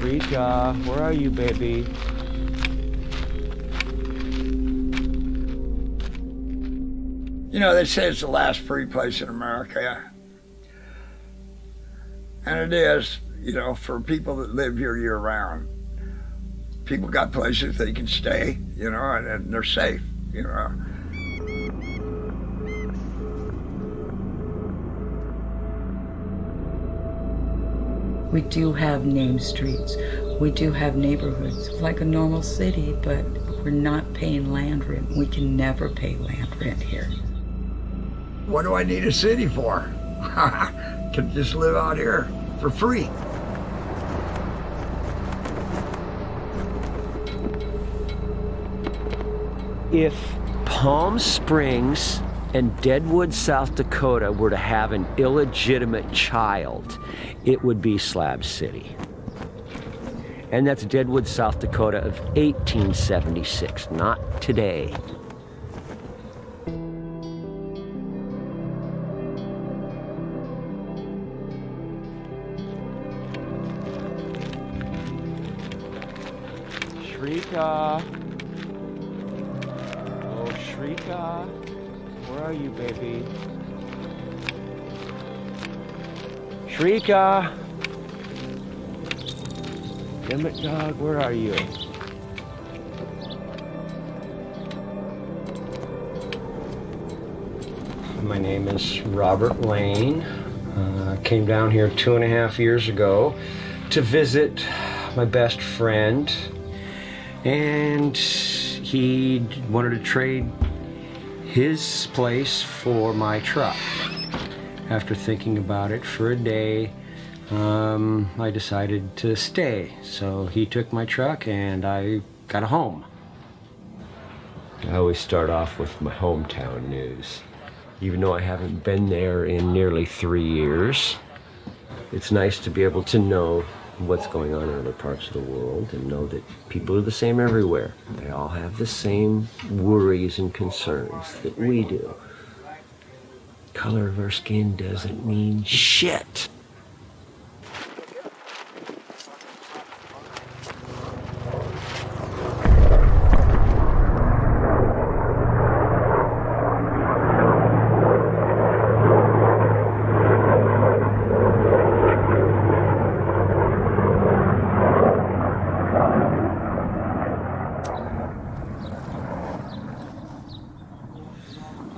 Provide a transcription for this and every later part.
Shrika, where are you, baby? You know, they say it's the last free place in America. And it is, you know, for people that live here year round. People got places they can stay, you know, and they're safe, you know. We do have named streets. We do have neighborhoods like a normal city, but we're not paying land rent. We can never pay land rent here. What do I need a city for? Can just live out here for free. If Palm Springs and Deadwood, South Dakota were to have an illegitimate child, it would be Slab City. And that's Deadwood, South Dakota of 1876, not today. Shrika. Oh, Shrika. Where are you, baby? Shrika! Damn it, dog, where are you? My name is Robert Lane. Came down here 2.5 years ago to visit my best friend, and he wanted to trade his place for my truck. After thinking about it for a day, I decided to stay. So he took my truck and I got a home. I always start off with my hometown news. Even though I haven't been there in nearly 3 years, it's nice to be able to know what's going on in other parts of the world and know that people are the same everywhere. They all have the same worries and concerns that we do. Color of our skin doesn't mean shit.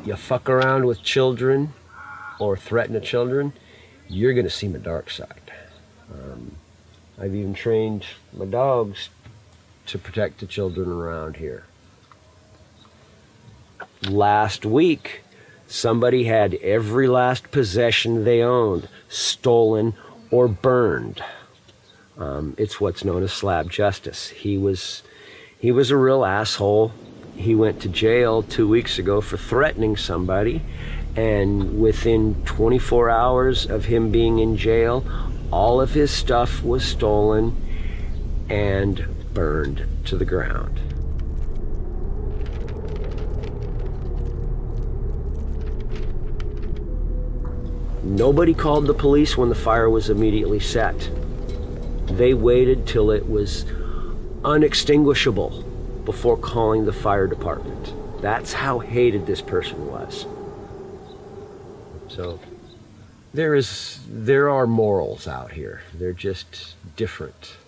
You fuck around with children or threaten the children, you're gonna see my dark side. I've even trained my dogs to protect the children around here. Last week, somebody had every last possession they owned stolen or burned. It's what's known as slab justice. He was a real asshole. He went to jail 2 weeks ago for threatening somebody, and within 24 hours of him being in jail, all of his stuff was stolen and burned to the ground. Nobody called the police when the fire was immediately set. They waited till it was unextinguishable before calling the fire department. That's how hated this person was. So there are morals out here. They're just different.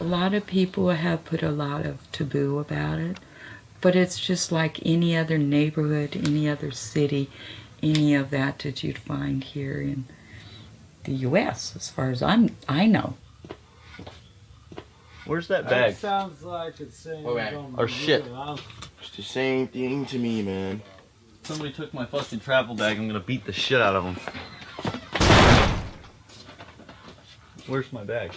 A lot of people have put a lot of taboo about it, but it's just like any other neighborhood, any other city, any of that you'd find here in the U.S. as far as I know. Where's that bag? That sounds like it's saying or shit. It's the same thing to me, man. Somebody took my fucking travel bag. I'm gonna beat the shit out of them. Where's my bag?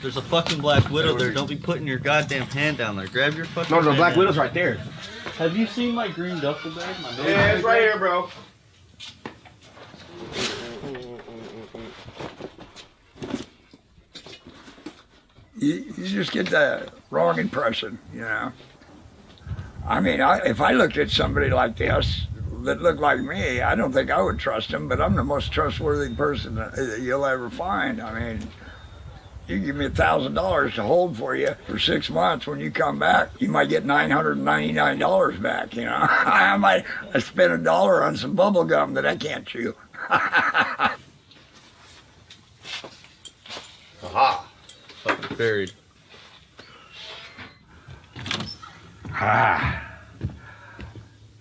There's a fucking Black Widow there. Don't be putting your goddamn hand down there. Grab your fucking No, the hand Black down. Widow's right there. Have you seen my green duffel bag? Yeah, it's right here, bro. You just get the wrong impression, you know. I mean, if I looked at somebody like this that looked like me, I don't think I would trust him, but I'm the most trustworthy person that you'll ever find. I mean, you give me $1,000 to hold for you for 6 months. When you come back, you might get $999 back, you know. I might spend $1 on some bubble gum that I can't chew. Aha. Fucking buried. Ah.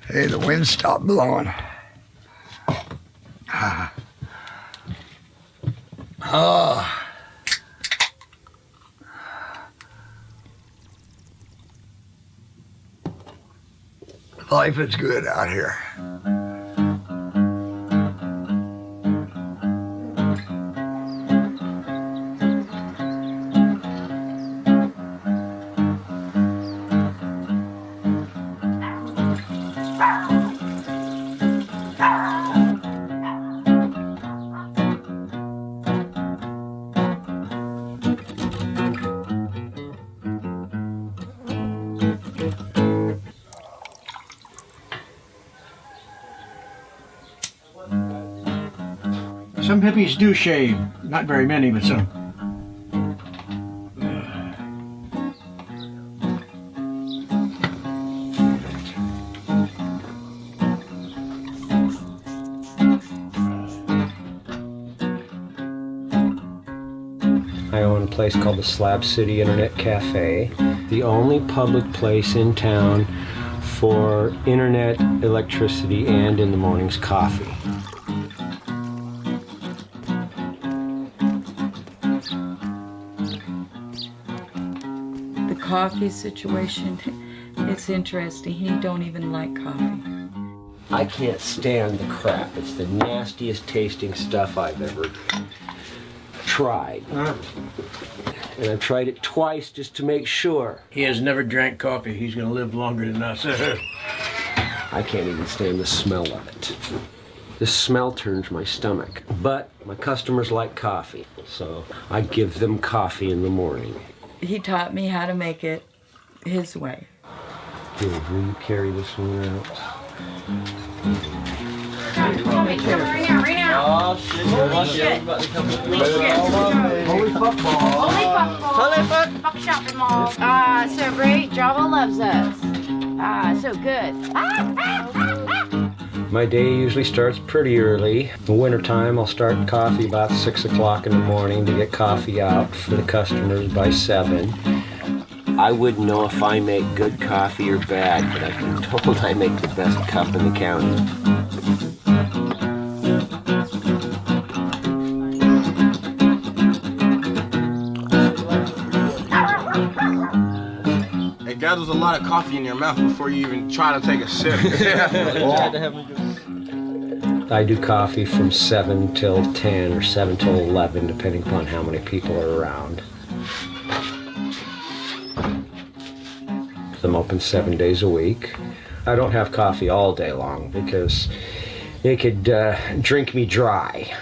Hey, the wind stopped blowing. Ah. Oh. Life is good out here. Some hippies do shave. Not very many, but some. I own a place called the Slab City Internet Cafe, the only public place in town for internet, electricity, and in the mornings coffee. The coffee situation, it's interesting. He don't even like coffee. I can't stand the crap. It's the nastiest tasting stuff I've ever tried. And I've tried it twice just to make sure. He has never drank coffee. He's going to live longer than us. I can't even stand the smell of it. The smell turns my stomach. But my customers like coffee, so I give them coffee in the morning. He taught me how to make it his way. Here, will you carry this one out? Right now. Oh shit, you're lucky. Everybody come with me. Holy fuck ball. Holy fuck ball. Holy fuck. Fuck shopping mall. Ah, so great. Java loves us. Ah, so good. My day usually starts pretty early. In the wintertime, I'll start coffee about 6 o'clock in the morning to get coffee out for the customers by 7. I wouldn't know if I make good coffee or bad, but I've been told I make the best cup in the county. It gathers a lot of coffee in your mouth before you even try to take a sip. I do coffee from 7 till 10 or 7 till 11, depending upon how many people are around. I'm open 7 days a week. I don't have coffee all day long because it could drink me dry.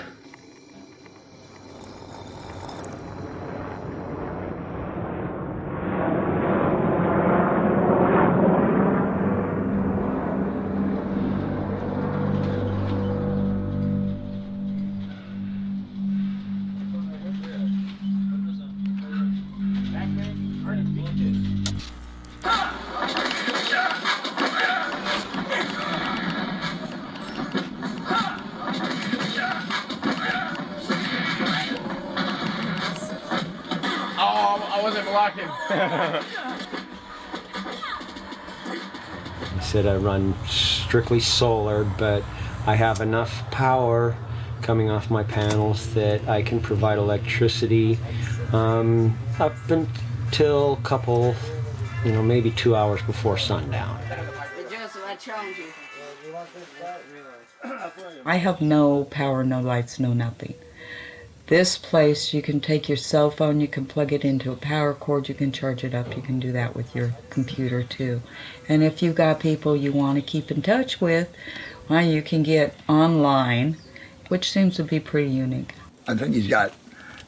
I wasn't blocking. I said I run strictly solar, but I have enough power coming off my panels that I can provide electricity up until a couple, maybe 2 hours before sundown. I have no power, no lights, no nothing. This place, you can take your cell phone, you can plug it into a power cord, you can charge it up, you can do that with your computer too. And if you've got people you want to keep in touch with, well, you can get online, which seems to be pretty unique. I think he's got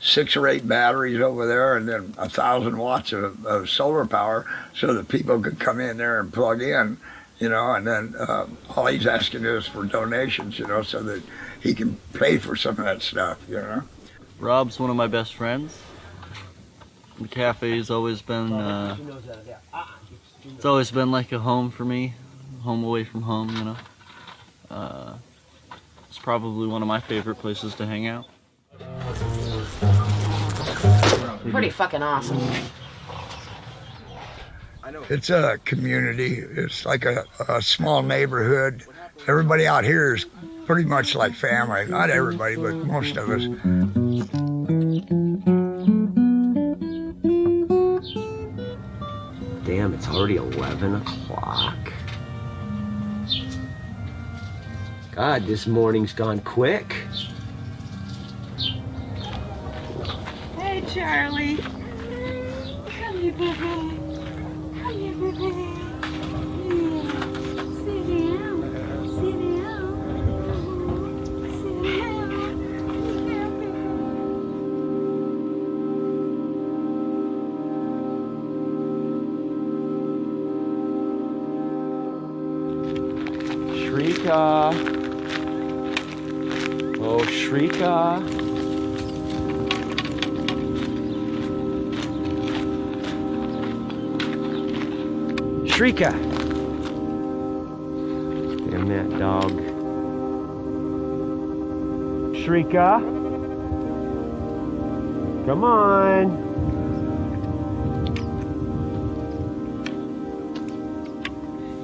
6 or 8 batteries over there, and then 1,000 watts of solar power, so that people could come in there and plug in, and then all he's asking is for donations, so that he can pay for some of that stuff, Rob's one of my best friends. The cafe's always been, it's always been like a home for me, home away from home, It's probably one of my favorite places to hang out. Pretty fucking awesome. It's a community. It's like a small neighborhood. Everybody out here is pretty much like family. Not everybody, but most of us. Damn, it's already 11 o'clock. God, this morning's gone quick. Hey, Charlie. Come here, baby. Come here, baby. Yeah. Sit down. Sit down. Sit down. Yeah, baby. Shrika. Oh, Shrika. Shrika. Damn that dog. Shrika. Come on.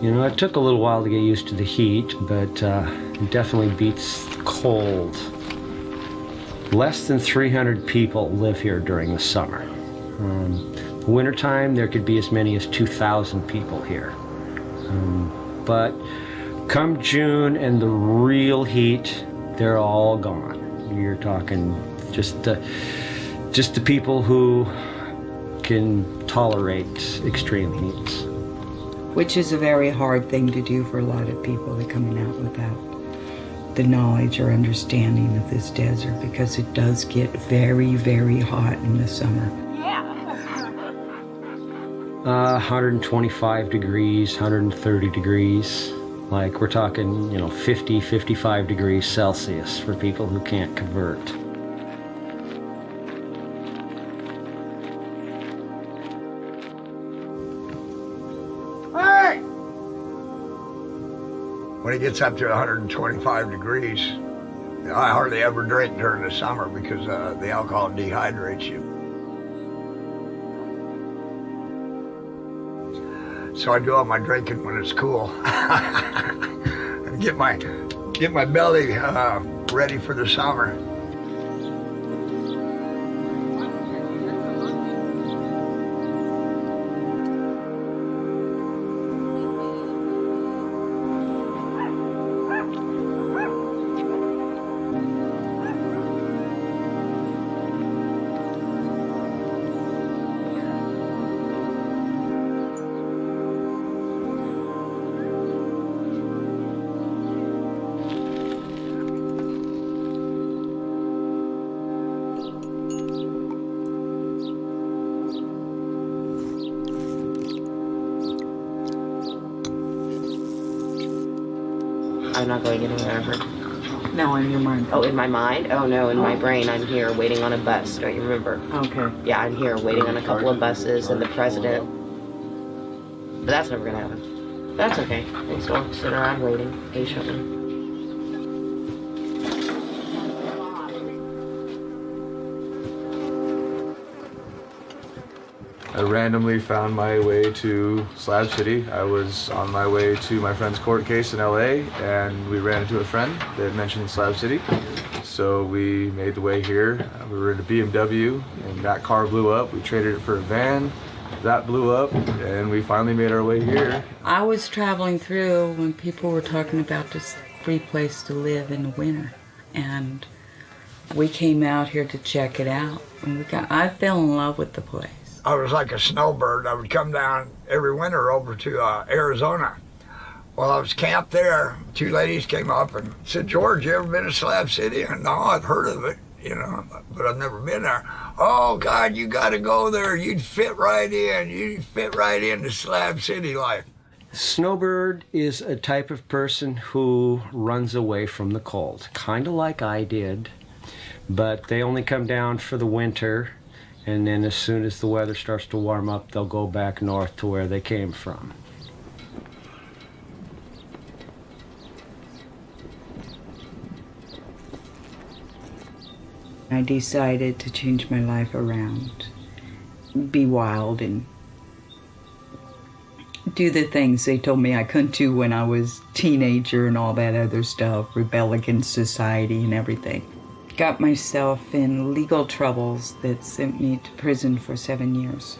It took a little while to get used to the heat, but it definitely beats the cold. Less than 300 people live here during the summer. The wintertime, there could be as many as 2,000 people here. But come June and the real heat, they're all gone. You're talking just the people who can tolerate extreme heats. Which is a very hard thing to do for a lot of people. They're coming out without the knowledge or understanding of this desert, because it does get very, very hot in the summer. 125 degrees, 130 degrees. Like we're talking, 50, 55 degrees Celsius for people who can't convert. Hey! When it gets up to 125 degrees, I hardly ever drink during the summer because the alcohol dehydrates you. So I do all my drinking when it's cool. And get my belly ready for the summer. I'm not going anywhere ever. No, in your mind. Oh, in my mind? Oh no, in my brain, I'm here waiting on a bus. Don't you remember? Okay. Yeah, I'm here waiting on a couple of buses and the president. But that's never gonna happen. That's okay. I still sit around waiting patiently. I randomly found my way to Slab City. I was on my way to my friend's court case in LA, and we ran into a friend that mentioned Slab City. So we made the way here. We were in a BMW, and that car blew up. We traded it for a van. That blew up, and we finally made our way here. I was traveling through when people were talking about this free place to live in the winter, and we came out here to check it out, and I fell in love with the place. I was like a snowbird. I would come down every winter over to Arizona. Well, I was camped there. 2 ladies came up and said, "George, you ever been to Slab City?" And no, I've heard of it. you know, but I've never been there. Oh, God, you got to go there. You'd fit right in. You'd fit right into Slab City life. Snowbird is a type of person who runs away from the cold, kind of like I did, but they only come down for the winter, and then as soon as the weather starts to warm up, they'll go back north to where they came from. I decided to change my life around, be wild, and do the things they told me I couldn't do when I was a teenager and all that other stuff, rebel against society and everything. Got myself in legal troubles that sent me to prison for 7 years.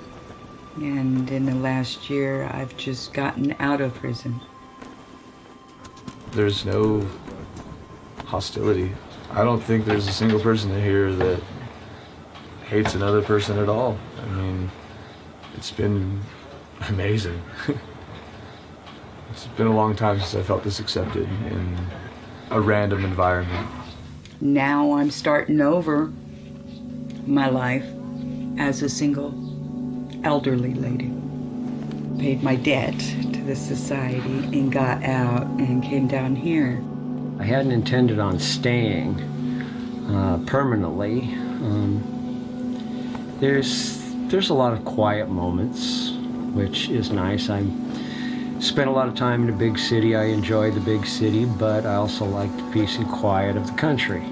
And in the last year, I've just gotten out of prison. There's no hostility. I don't think there's a single person in here that hates another person at all. I mean, it's been amazing. It's been a long time since I felt this accepted in a random environment. Now I'm starting over my life as a single elderly lady. Paid my debt to the society and got out and came down here. I hadn't intended on staying permanently. There's a lot of quiet moments, which is nice. I spent a lot of time in a big city. I enjoy the big city, but I also like the peace and quiet of the country.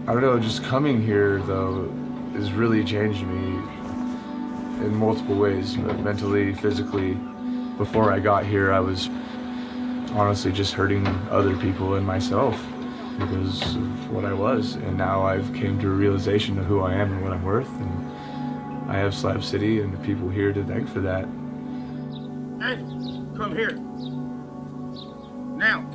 I don't know, just coming here, though, has really changed me in multiple ways, mentally, physically. Before I got here, I was honestly just hurting other people and myself because of what I was. And now I've came to a realization of who I am and what I'm worth. And I have Slab City and the people here to thank for that. Hey, come here. Now.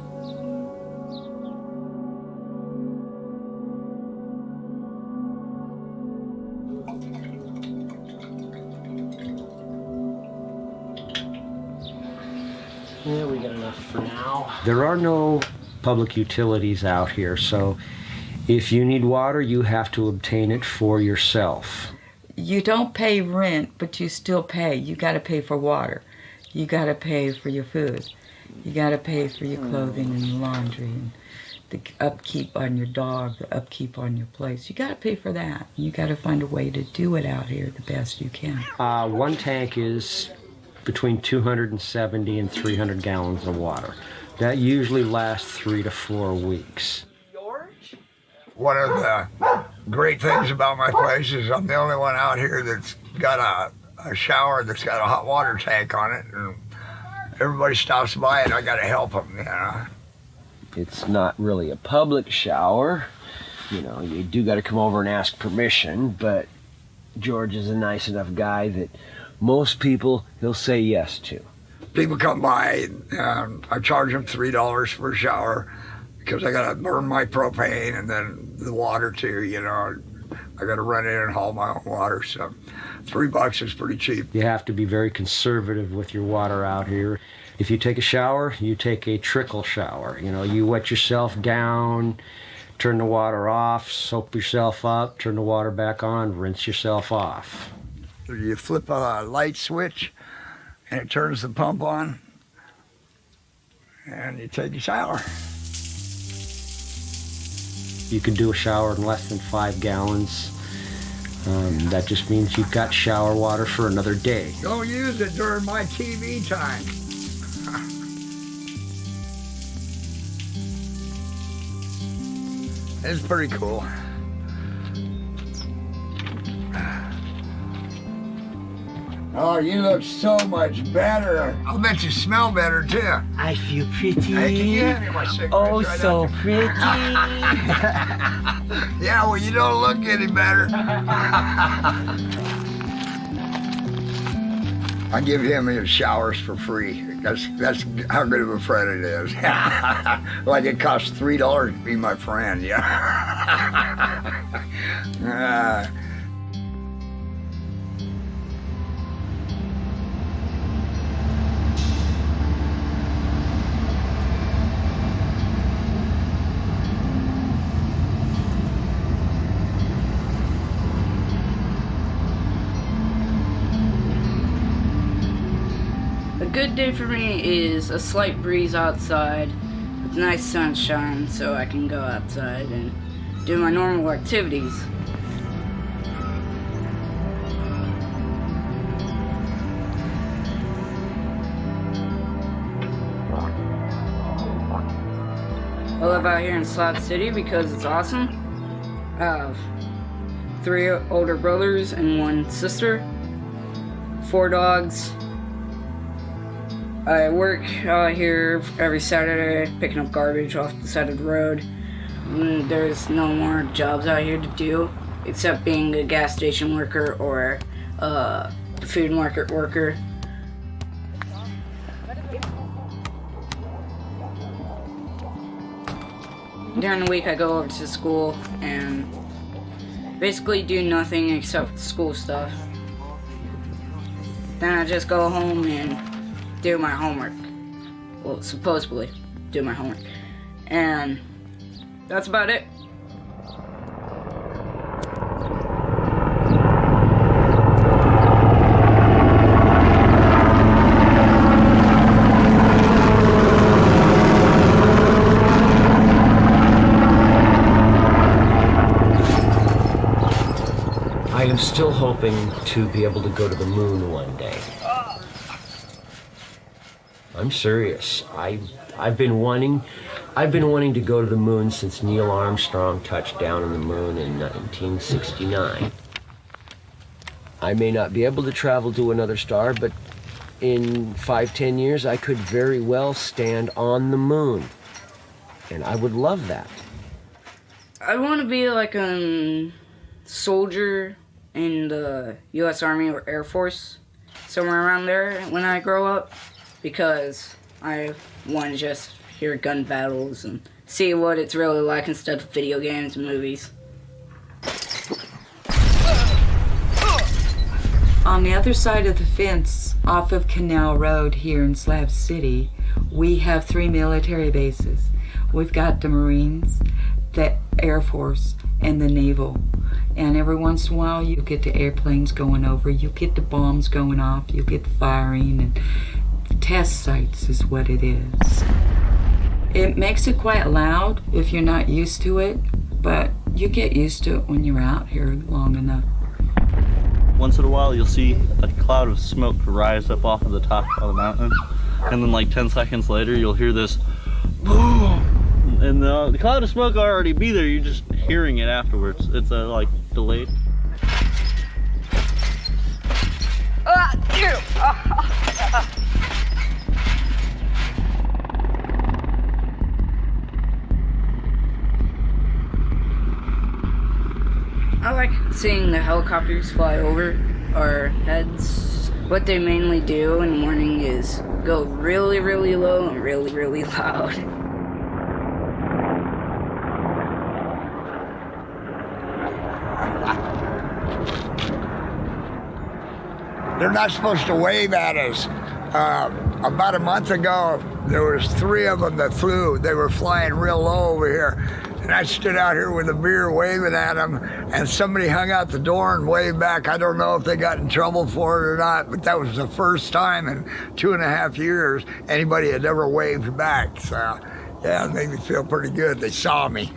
Yeah, we got enough for now. There are no public utilities out here, so if you need water, you have to obtain it for yourself. You don't pay rent, but you still pay. You got to pay for water. You got to pay for your food. You got to pay for your clothing and laundry and the upkeep on your dog, the upkeep on your place. You got to pay for that. You got to find a way to do it out here the best you can. One tank is between 270 and 300 gallons of water. That usually lasts 3 to 4 weeks. One of the great things about my place is I'm the only one out here that's got a shower that's got a hot water tank on it, and everybody stops by and I got to help them, you know. It's not really a public shower. You know, you do got to come over and ask permission, but George is a nice enough guy that most people he'll say yes to. People come by, and I charge them $3 for a shower because I got to burn my propane and then the water too, you know. I got to run in and haul my own water, so $3 is pretty cheap. You have to be very conservative with your water out here. If you take a shower, you take a trickle shower. You know, you wet yourself down, turn the water off, soap yourself up, turn the water back on, rinse yourself off. You flip a light switch and it turns the pump on and you take a shower. You can do a shower in less than 5 gallons. That just means you've got shower water for another day. Don't use it during my TV time. It's pretty cool. Oh, you look so much better. I'll bet you smell better too. I feel pretty. Hey, can you hand me my cigarettes Oh, right so out pretty. Yeah, well, you don't look any better. I give him his showers for free. That's how good of a friend it is. Like it costs $3 to be my friend, yeah. A good day for me is a slight breeze outside with nice sunshine so I can go outside and do my normal activities. I live out here in Slab City because it's awesome. I have 3 older brothers and 1 sister, 4 dogs. I work out here every Saturday picking up garbage off the side of the road. There's no more jobs out here to do except being a gas station worker or a food market worker. During the week I go over to school and basically do nothing except school stuff. Then I just go home and do my homework. Well, supposedly do my homework. And that's about it. I am still hoping to be able to go to the moon one day. I'm serious. I've been wanting to go to the moon since Neil Armstrong touched down on the moon in 1969. I may not be able to travel to another star, but in 5-10 years I could very well stand on the moon. And I would love that. I want to be like a soldier in the U.S. Army or Air Force, somewhere around there when I grow up. Because I want to just hear gun battles and see what it's really like instead of video games and movies. On the other side of the fence, off of Canal Road here in Slab City, we have 3 military bases. We've got the Marines, the Air Force, and the Naval. And every once in a while you get the airplanes going over, you get the bombs going off, you get the firing, and test sites is what it is. It makes it quite loud if you're not used to it, but you get used to it when you're out here long enough. Once in a while you'll see a cloud of smoke rise up off of the top of the mountain, and then like 10 seconds later you'll hear this boom, and the cloud of smoke will already be there, you're just hearing it afterwards. It's like delayed. I like seeing the helicopters fly over our heads. What they mainly do in the morning is go really, really low and really, really loud. They're not supposed to wave at us. About a month ago, there was 3 of them that flew. They were flying real low over here. And I stood out here with a beer waving at them, and somebody hung out the door and waved back. I don't know if they got in trouble for it or not, but that was the first time in 2.5 years anybody had ever waved back. So, yeah, it made me feel pretty good. They saw me.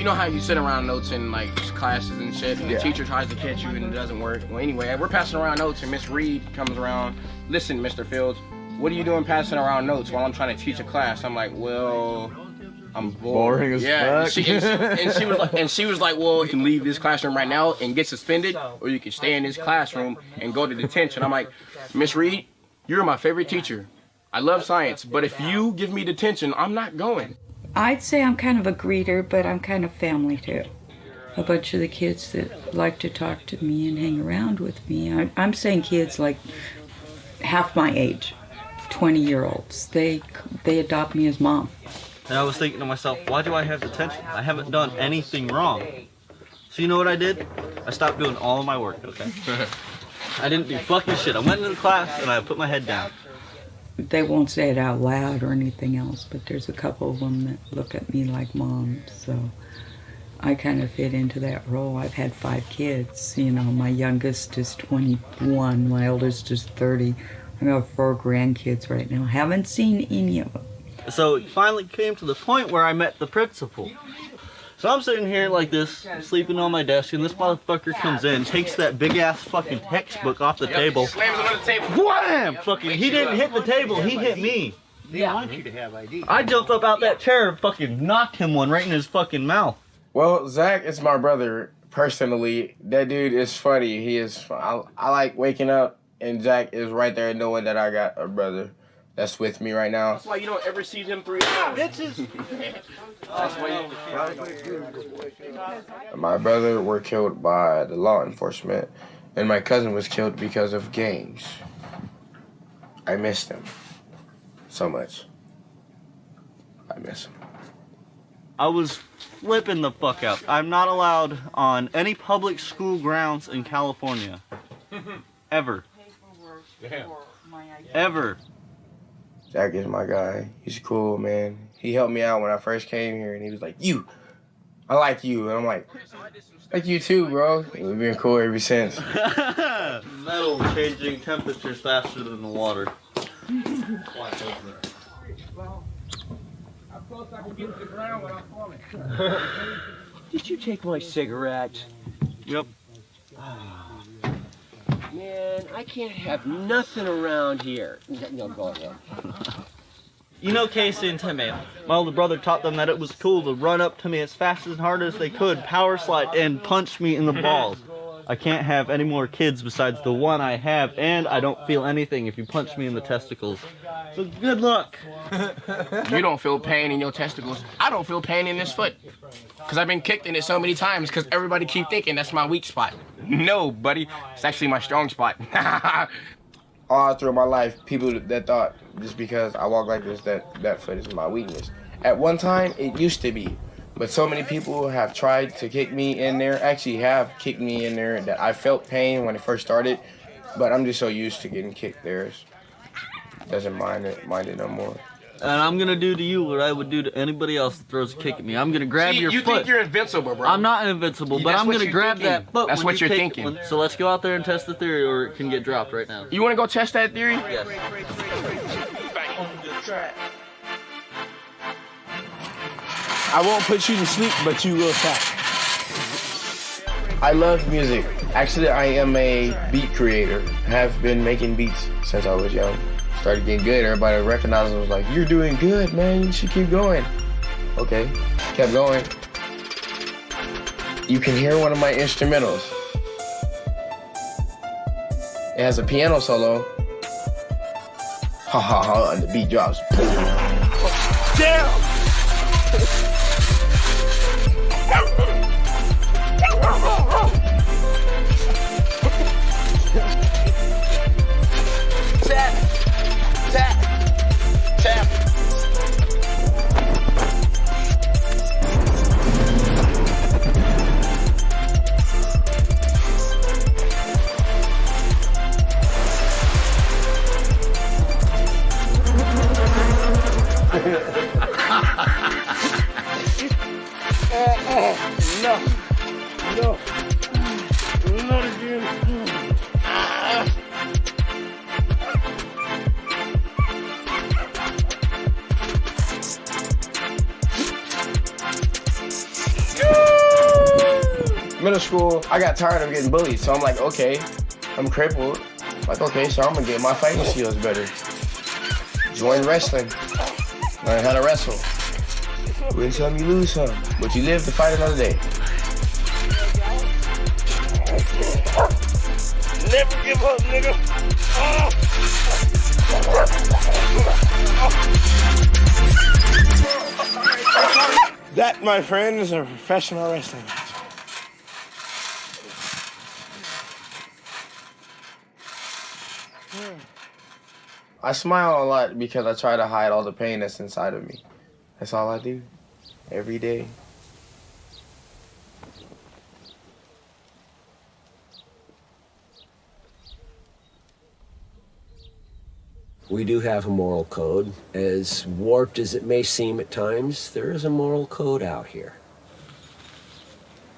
you know how you sit around notes in like classes and shit, and the teacher tries to catch you and it doesn't work. Well, anyway, we're passing around notes, and Miss Reed comes around. Listen, Mr. Fields, what are you doing passing around notes while I'm trying to teach a class? I'm like, well, I'm bored. Boring as yeah, fuck. and she was like, well, you can leave this classroom right now and get suspended, or you can stay in this classroom and go to detention. I'm like, Miss Reed, you're my favorite teacher. I love science, but if you give me detention, I'm not going. I'd say I'm kind of a greeter, but I'm kind of family too. A bunch of the kids that like to talk to me and hang around with me. I'm saying kids like half my age, 20-year-olds. They adopt me as mom. And I was thinking to myself, why do I have detention? I haven't done anything wrong. So you know what I did? I stopped doing all of my work, okay? I didn't do fucking shit. I went into the class and I put my head down. They won't say it out loud or anything else, but there's a couple of them that look at me like mom, so I kind of fit into that role. I've had 5 kids. You know, my youngest is 21, my oldest is 30. I got 4 grandkids right now. Haven't seen any of them. So it finally came to the point where I met the principal. So I'm sitting here like this, sleeping on my desk, and this motherfucker comes in, takes that big ass fucking textbook off the table. Slams it on the table. Wham! Fucking, he didn't hit the table, he hit me. They want you to have ID. I jumped up out that chair and fucking knocked him one right in his fucking mouth. Well, Zach is my brother, personally. That dude is funny. He is I like waking up, and Zach is right there knowing that I got a brother that's with me right now. That's why you don't ever see them 3 times. Bitches! That's why My brother were killed by the law enforcement, and my cousin was killed because of gangs. I miss them so much. I miss them. I was flipping the fuck out. I'm not allowed on any public school grounds in California. Ever. Ever. Zach is my guy. He's cool, man. He helped me out when I first came here, and he was like, I like you. And I'm like you too, bro. And we've been cool ever since. Metal changing temperatures faster than the water. Did you take my cigarette? Yep. Man, I can't have nothing around here. No, go ahead. You know Casey and Timmy. My older brother taught them that it was cool to run up to me as fast and hard as they could, power slide, and punch me in the balls. I can't have any more kids besides the one I have, and I don't feel anything if you punch me in the testicles. So good luck. You don't feel pain in your testicles. I don't feel pain in this foot. Because I've been kicked in it so many times because everybody keep thinking that's my weak spot. No, buddy. It's actually my strong spot. All through my life, people that thought just because I walk like this, that foot is my weakness. At one time, it used to be. But so many people have tried to kick me in there, actually have kicked me in there, that I felt pain when it first started. But I'm just so used to getting kicked there. Doesn't mind it no more. And I'm gonna do to you what I would do to anybody else that throws a kick at me. I'm gonna grab your you foot. think you're invincible, bro. I'm not invincible, but I'm gonna grab that foot. That's when what you you're kick thinking. So let's go out there and test the theory, or it can get dropped right now. You want to go test that theory? Yes. I won't put you to sleep, but you will tap. I love music. Actually, I am a beat creator. I have been making beats since I was young. Started getting good. Everybody recognized it, was like, you're doing good, man. You should keep going. Okay, kept going. You can hear one of my instrumentals. It has a piano solo. Ha ha ha, and the beat drops. Damn! No. Not again. middle school, I got tired of getting bullied. So I'm like, okay, I'm crippled. Like, okay, so I'm gonna get my fighting skills better. Join wrestling. Learn how to wrestle. Win some, you lose some. But you live to fight another day. Never give up, nigga. That, my friend, is a professional wrestling match. I smile a lot because I try to hide all the pain that's inside of me. That's all I do, every day. We do have a moral code. As warped as it may seem at times, there is a moral code out here.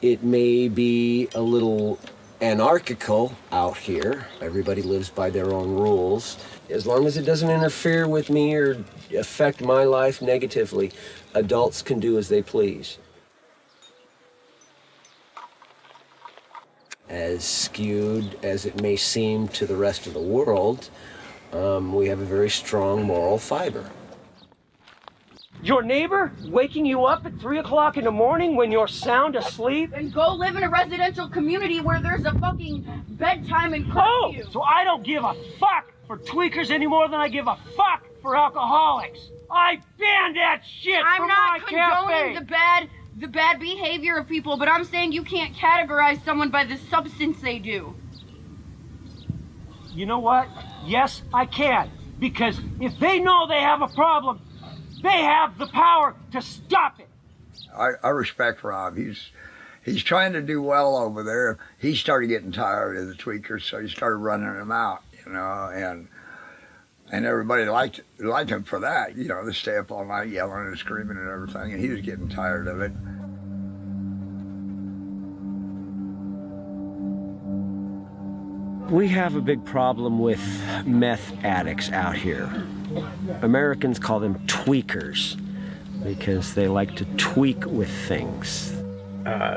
It may be a little anarchical out here. Everybody lives by their own rules. As long as it doesn't interfere with me or affect my life negatively, adults can do as they please. As skewed as it may seem to the rest of the world, we have a very strong moral fiber. Your neighbor waking you up at 3 o'clock in the morning when you're sound asleep? And go live in a residential community where there's a fucking bedtime and curfew. Oh, so I don't give a fuck for tweakers any more than I give a fuck for alcoholics. I ban that shit from my cafe. I'm not condoning the bad behavior of people, but I'm saying you can't categorize someone by the substance they do. You know what? Yes, I can. Because if they know they have a problem, they have the power to stop it. I respect Rob. He's trying to do well over there. He started getting tired of the tweakers, so he started running them out, you know, and everybody liked him for that. You know, they stay up all night yelling and screaming and everything, and he was getting tired of it. We have a big problem with meth addicts out here. Americans call them tweakers because they like to tweak with things.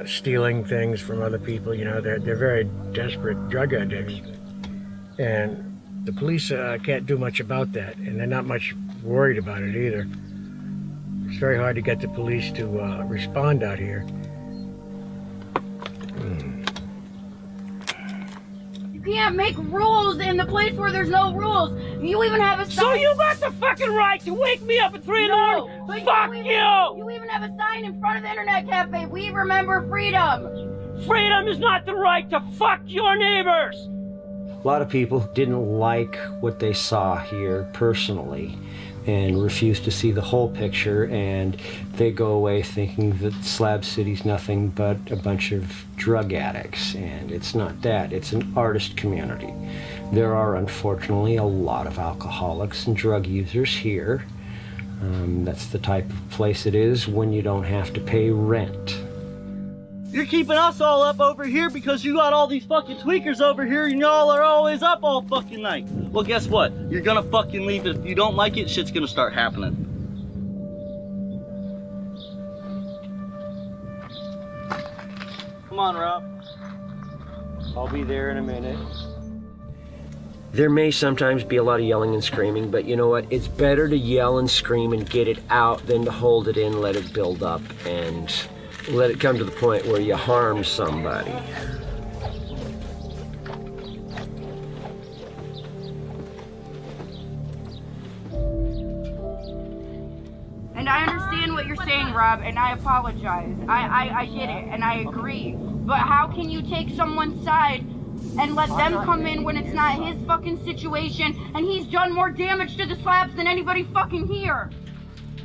Stealing things from other people, you know, they're very desperate drug addicts. And the police can't do much about that, and they're not much worried about it either. It's very hard to get the police to respond out here. You can't make rules in the place where there's no rules. You even have a sign. So you got the fucking right to wake me up at 3 in the morning? Fuck you! You even have a sign in front of the internet cafe. We remember freedom. Freedom is not the right to fuck your neighbors. A lot of people didn't like what they saw here personally and refused to see the whole picture, and they go away thinking that Slab City's nothing but a bunch of drug addicts, and it's not that. It's an artist community. There are unfortunately a lot of alcoholics and drug users here. That's the type of place it is when you don't have to pay rent. You're keeping us all up over here because you got all these fucking tweakers over here and y'all are always up all fucking night. Well, guess what? You're gonna fucking leave it. If you don't like it, shit's gonna start happening. Come on, Rob. I'll be there in a minute. There may sometimes be a lot of yelling and screaming, but you know what? It's better to yell and scream and get it out than to hold it in, let it build up, and let it come to the point where you harm somebody. And I understand what you're saying, Rob, and I apologize. I get it, and I agree. But how can you take someone's side and let them come in when it's not his fucking situation, and he's done more damage to the slabs than anybody fucking here?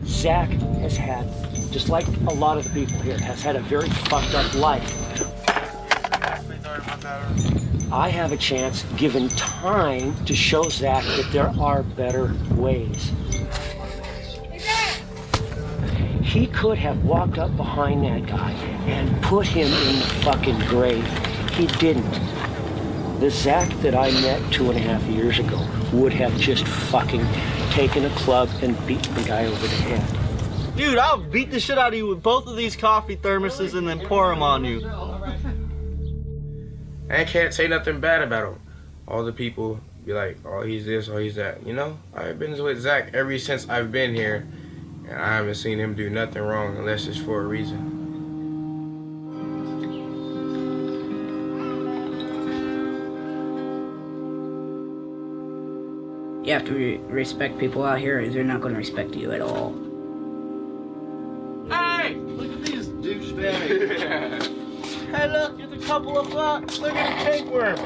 Zach has had, just like a lot of the people here, has had a very fucked up life. I have a chance, given time, to show Zach that there are better ways. He could have walked up behind that guy and put him in the fucking grave. He didn't. The Zach that I met 2.5 years ago would have just fucking taken a club and beaten the guy over the head. Dude, I'll beat the shit out of you with both of these coffee thermoses and then pour them on you. And I can't say nothing bad about him. All the people be like, oh, he's this, oh, he's that. You know, I've been with Zach ever since I've been here, and I haven't seen him do nothing wrong unless it's for a reason. You have to respect people out here, or they're not going to respect you at all. Hey! Look at these douchebags. Hey, look, it's a couple of bucks. Look at the tapeworms.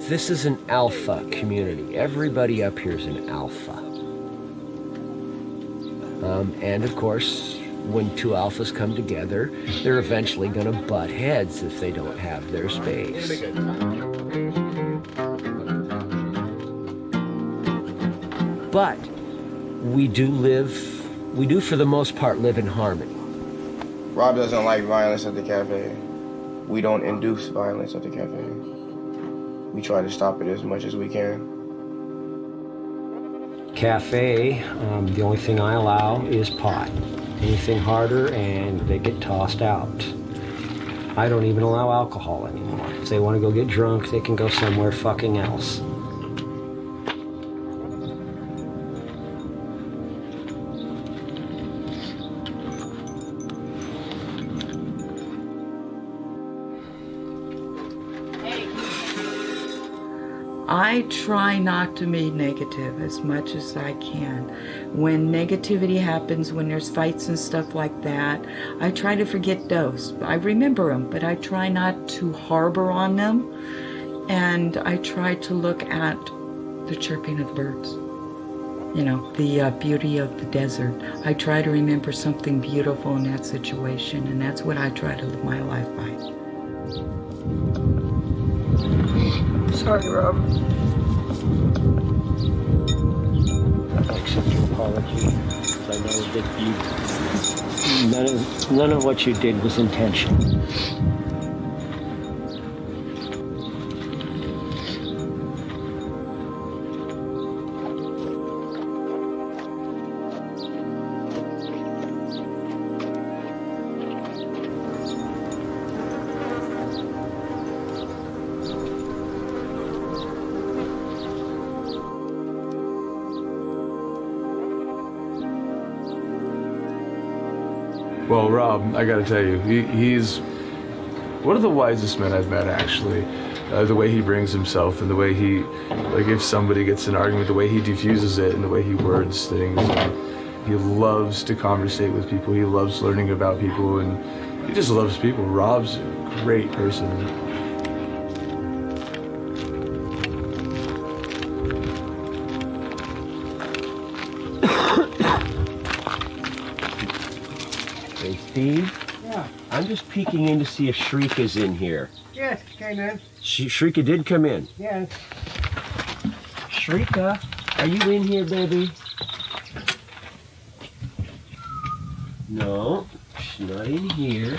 This is an alpha community. Everybody up here is an alpha. And of course, when two alphas come together, they're eventually going to butt heads if they don't have their space. But we do for the most part live in harmony. Rob doesn't like violence at the cafe. We don't induce violence at the cafe. We try to stop it as much as we can. Cafe, the only thing I allow is pot. Anything harder and they get tossed out. I don't even allow alcohol anymore. If they want to go get drunk, they can go somewhere fucking else. I try not to be negative as much as I can. When negativity happens, when there's fights and stuff like that, I try to forget those. I remember them, but I try not to harbor on them. And I try to look at the chirping of the birds. You know, the beauty of the desert. I try to remember something beautiful in that situation, and that's what I try to live my life by. Sorry, Rob. I accept your apology. I know that none of what you did was intentional. Well, Rob, I gotta tell you, he's one of the wisest men I've met, actually. The way he brings himself and the way he, like, if somebody gets in an argument, the way he diffuses it and the way he words things. He loves to conversate with people. He loves learning about people, and he just loves people. Rob's a great person. Steve? Yeah. I'm just peeking in to see if Shrika's in here. Yes, came in. Shrika did come in. Yes. Shrika, are you in here, baby? No, she's not in here.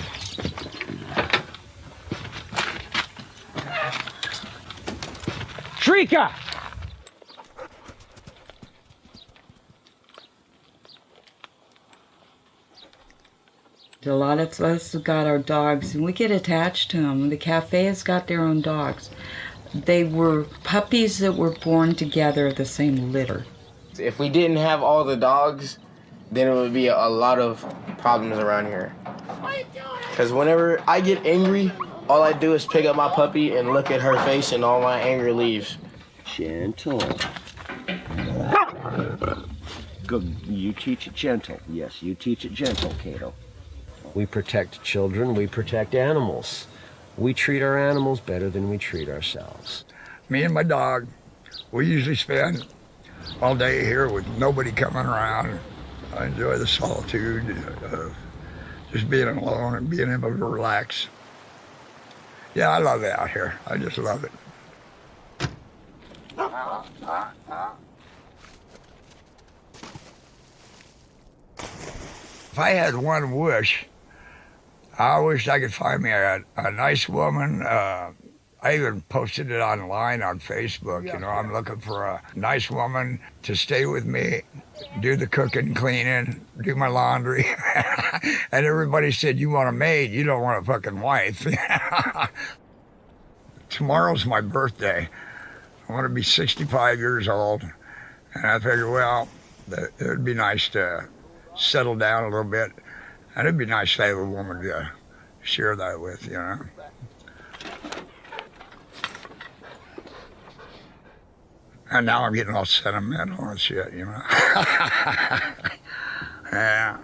Shrika! A lot of us have got our dogs, and we get attached to them. The cafe has got their own dogs. They were puppies that were born together, the same litter. If we didn't have all the dogs, then it would be a lot of problems around here. Because whenever I get angry, all I do is pick up my puppy and look at her face, and all my anger leaves. Gentle. Good. You teach it gentle. Yes, you teach it gentle, Cato. We protect children, we protect animals. We treat our animals better than we treat ourselves. Me and my dog, we usually spend all day here with nobody coming around. I enjoy the solitude of just being alone and being able to relax. Yeah, I love it out here. I just love it. If I had one wish, I wish I could find me a nice woman. I even posted it online on Facebook. You know, I'm looking for a nice woman to stay with me, do the cooking, cleaning, do my laundry. And everybody said, you want a maid, you don't want a fucking wife. tomorrow's my birthday. I want to be 65 years old. And I figured, well, it would be nice to settle down a little bit. And it'd be nice to have a woman to share that with, you know. And now I'm getting all sentimental and shit, you know. Yeah.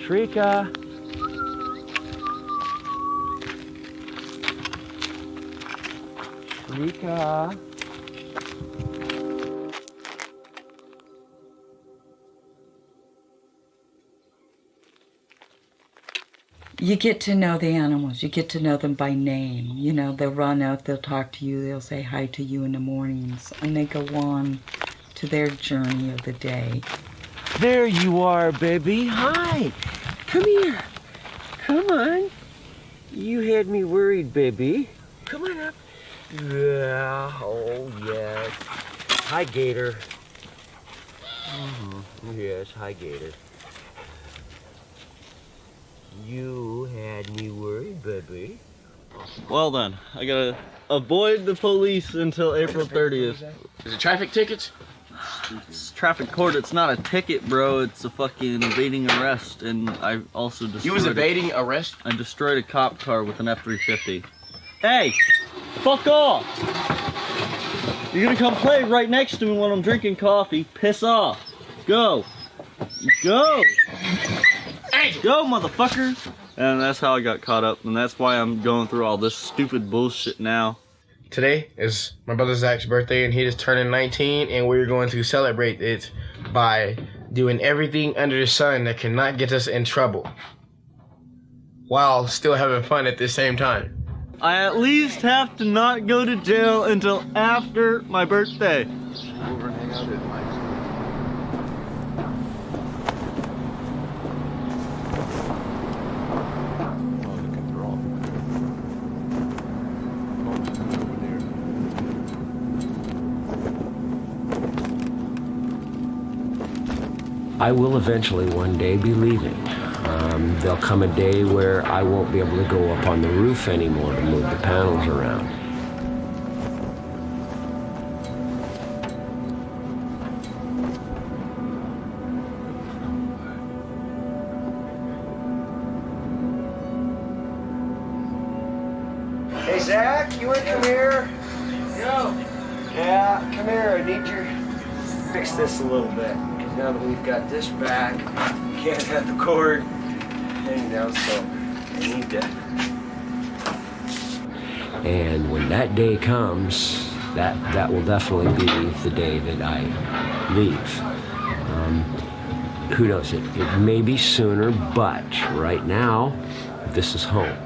Shrika. Shrika. You get to know the animals. You get to know them by name. You know, they'll run up, they'll talk to you, they'll say hi to you in the mornings, and they go on to their journey of the day. There you are, baby. Hi. Come here. Come on. You had me worried, baby. Come on up. Yeah. Oh, yes. Hi, Gator. Yes, hi, Gator. You had me worried, baby. Well then, I gotta avoid the police until April 30th. Is it traffic tickets? It's traffic court. It's not a ticket, bro. It's a fucking evading arrest, and I also destroyed. You was evading arrest? I destroyed a cop car with an F-350. Hey, fuck off! You're gonna come play right next to me when I'm drinking coffee. Piss off. Go. Go. Hey, go, motherfucker! And that's how I got caught up, and that's why I'm going through all this stupid bullshit now. Today is my brother Zach's birthday, and he just turned 19, and we're going to celebrate it by doing everything under the sun that cannot get us in trouble, while still having fun at the same time. I at least have to not go to jail until after my birthday. Over and hang out at Mike's. I will eventually one day be leaving. There'll come a day where I won't be able to go up on the roof anymore to move the panels around. Hey, Zach, you want to come here? Yo. Yeah, come here. I need your... Fix this a little bit. Now that we've got this back, can't have the cord hanging down, so I need to. And when that day comes, that will definitely be the day that I leave. Who knows? It may be sooner, but right now, this is home.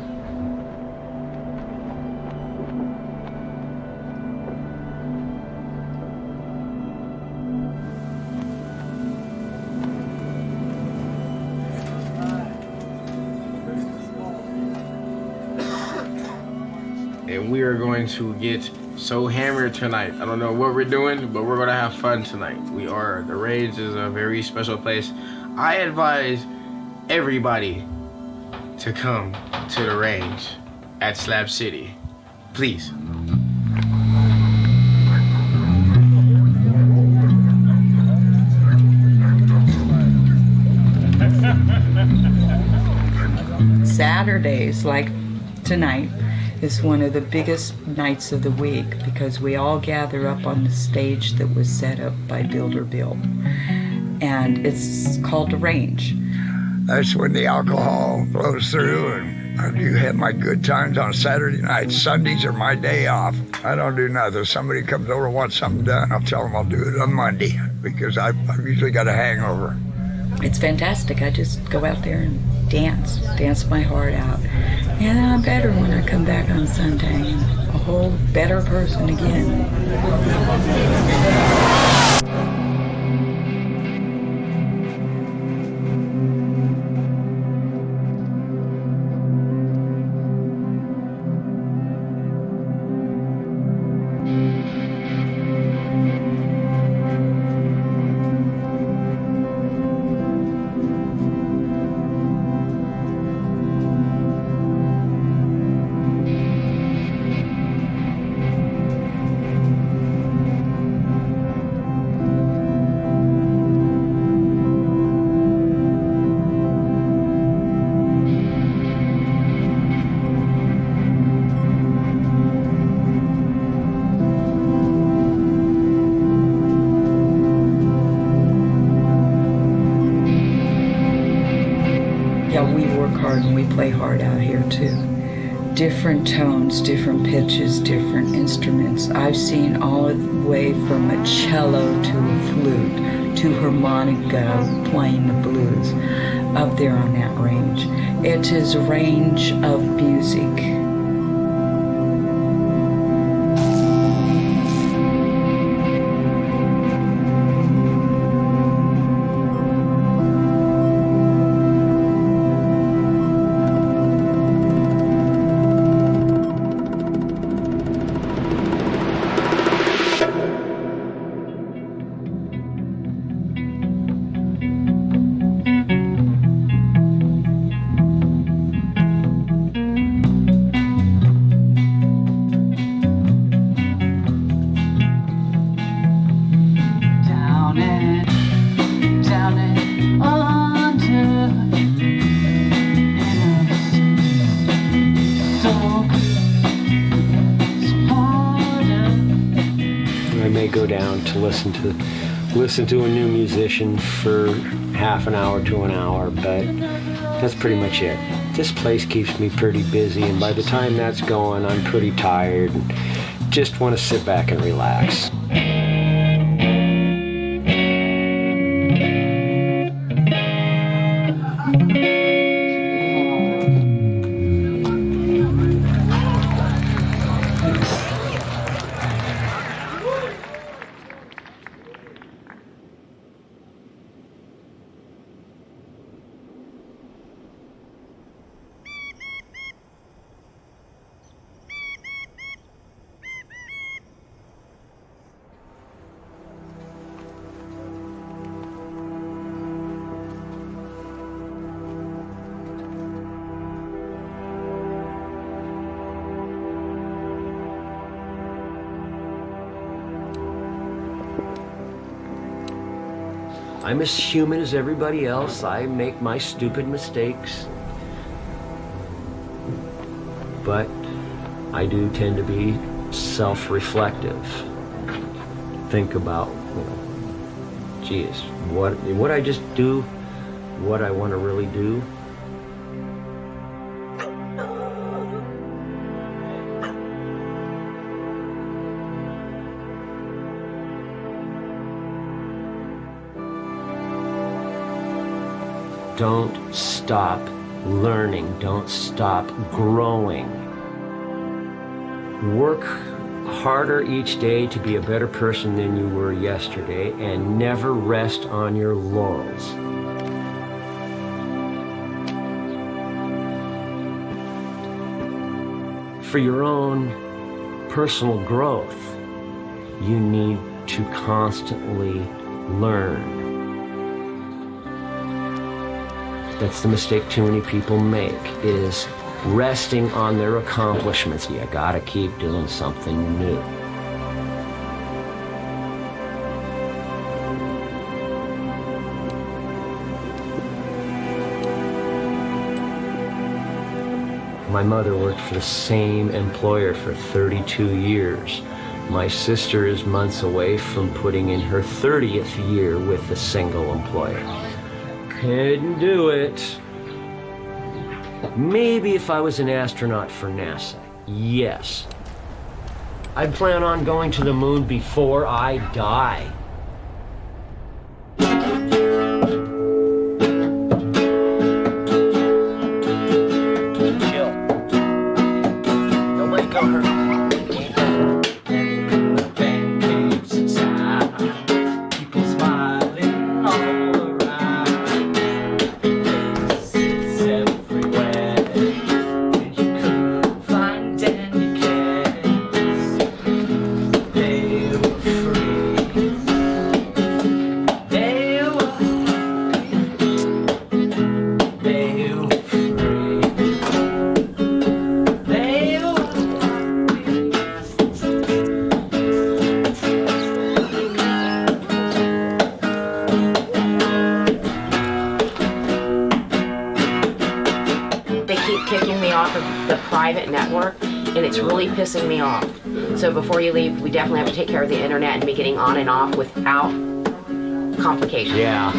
And we are going to get so hammered tonight. I don't know what we're doing, but we're gonna have fun tonight. We are. The Range is a very special place. I advise everybody to come to the Range at Slab City. Please. Saturdays, like tonight, is one of the biggest nights of the week because we all gather up on the stage that was set up by Builder Bill. And it's called the Range. That's when the alcohol flows through, and I do have my good times on Saturday nights. Sundays are my day off. I don't do nothing. If somebody comes over and wants something done, I'll tell them I'll do it on Monday because I've usually got a hangover. It's fantastic. I just go out there and dance my heart out. And I'm better when I come back on Sunday and a whole better person again. hard, and we play hard out here too. Different tones, different pitches, different instruments. I've seen all the way from a cello to a flute to harmonica playing the blues up there on that range. It is a range of music. Go down to listen to a new musician for half an hour to an hour, but that's pretty much it. This place keeps me pretty busy, and by the time that's going, I'm pretty tired and just want to sit back and relax. I'm as human as everybody else. I make my stupid mistakes. But I do tend to be self-reflective. Think about, geez, what I just do, what I want to really do. Don't stop learning. Don't stop growing. Work harder each day to be a better person than you were yesterday, and never rest on your laurels. For your own personal growth, you need to constantly learn. That's the mistake too many people make, is resting on their accomplishments. You gotta keep doing something new. My mother worked for the same employer for 32 years. My sister is months away from putting in her 30th year with a single employer. Couldn't do it. Maybe if I was an astronaut for NASA, yes. I plan on going to the moon before I die. Chill. Nobody got hurt. Private network, and it's really pissing me off. So before you leave, we definitely have to take care of the internet and be getting on and off without complications. Yeah.